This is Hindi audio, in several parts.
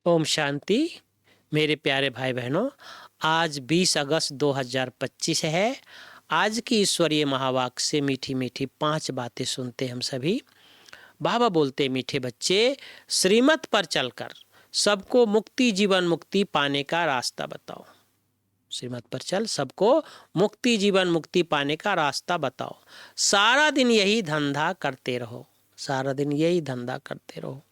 ओम शांति। मेरे प्यारे भाई बहनों, आज 20 अगस्त 2025 है। आज की ईश्वरीय महावाक्य से मीठी मीठी 5 बातें सुनते हम सभी। बाबा बोलते, मीठे बच्चे, श्रीमत पर चलकर सबको मुक्ति, जीवन मुक्ति पाने का रास्ता बताओ। श्रीमत पर चल सबको मुक्ति, जीवन मुक्ति पाने का रास्ता बताओ। सारा दिन यही धंधा करते रहो, सारा दिन यही धंधा करते रहो।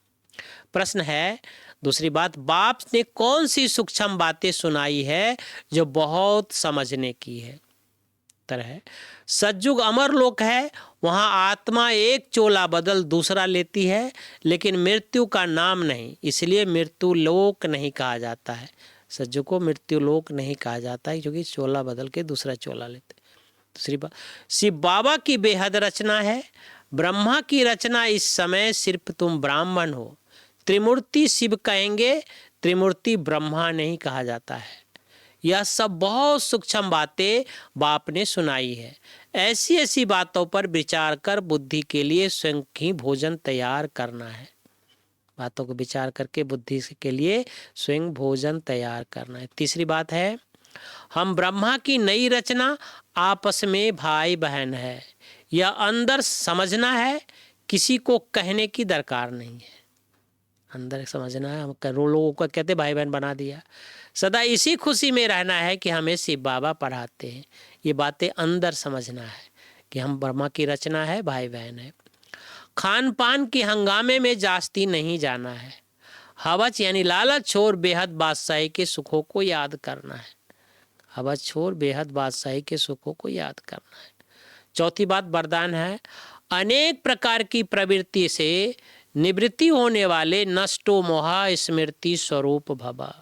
प्रश्न है, दूसरी बात, बाप ने कौन सी सूक्ष्म बातें सुनाई है जो बहुत समझने की है? उत्तर है, सतयुग अमर लोक है, वहां आत्मा एक चोला बदल दूसरा लेती है, लेकिन मृत्यु का नाम नहीं, इसलिए मृत्यु लोक नहीं कहा जाता है। सतयुग को मृत्यु लोक नहीं कहा जाता है क्योंकि चोला बदल के दूसरा चोला लेते। दूसरी बात, शिव बाबा की बेहद रचना है, ब्रह्मा की रचना, इस समय सिर्फ तुम ब्राह्मण हो। त्रिमूर्ति शिव कहेंगे, त्रिमूर्ति ब्रह्मा नहीं कहा जाता है। यह सब बहुत सूक्ष्म बातें बाप ने सुनाई है। ऐसी ऐसी बातों पर विचार कर बुद्धि के लिए स्वयं ही भोजन तैयार करना है। बातों को विचार करके बुद्धि के लिए स्वयं भोजन तैयार करना है। तीसरी बात है, हम ब्रह्मा की नई रचना, आपस में भाई बहन है। यह अंदर समझना है, किसी को कहने की दरकार नहीं है। अंदर समझना है, हम करोड़ों लोगों को कहते भाई बहन बना दिया। सदा इसी खुशी में रहना है कि हमें शिव बाबा पढ़ाते हैं। ये बातें अंदर समझना है कि हम ब्रह्मा की रचना है, भाई बहन है। खान पान के हंगामे में जास्ती नहीं जाना है। हवच यानी लालच छोड़ बेहद बादशाही के सुखों को याद करना है। हवच छोड़ बेहद बादशाही के सुखों को याद करना है। चौथी बात वरदान है, अनेक प्रकार की प्रवृत्ति से निवृत्ति होने वाले नष्टो मोहा स्मृति स्वरूप भवा।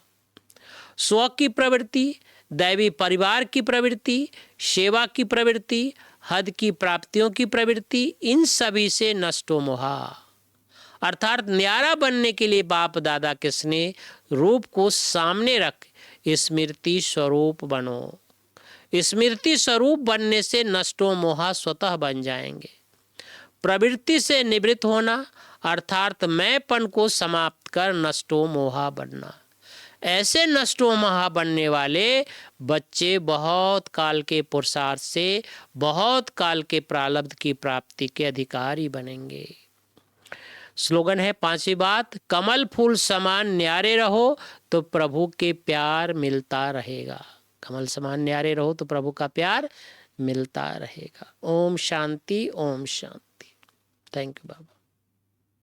स्व की प्रवृत्ति, दैवी परिवार की प्रवृत्ति, सेवा की प्रवृत्ति, हद की प्राप्तियों की प्रवृत्ति, इन सभी से नष्टो मोहा, अर्थात न्यारा बनने के लिए बाप दादा के स्नेह रूप को सामने रख स्मृति स्वरूप बनो। स्मृति स्वरूप बनने से नष्टो मोहा स्वतः बन जाएंगे। प्रवृत्ति से निवृत्त होना अर्थात मैंपन को समाप्त कर नष्टो मोहा बनना। ऐसे नष्टो मोहा बनने वाले बच्चे बहुत काल के पुरुषार्थ से बहुत काल के प्रारब्ध की प्राप्ति के अधिकारी बनेंगे। स्लोगन है, पांचवी बात, कमल फूल समान न्यारे रहो तो प्रभु के प्यार मिलता रहेगा। कमल समान न्यारे रहो तो प्रभु का प्यार मिलता रहेगा। ओम शांति, ओम शांति। Thank you Baba.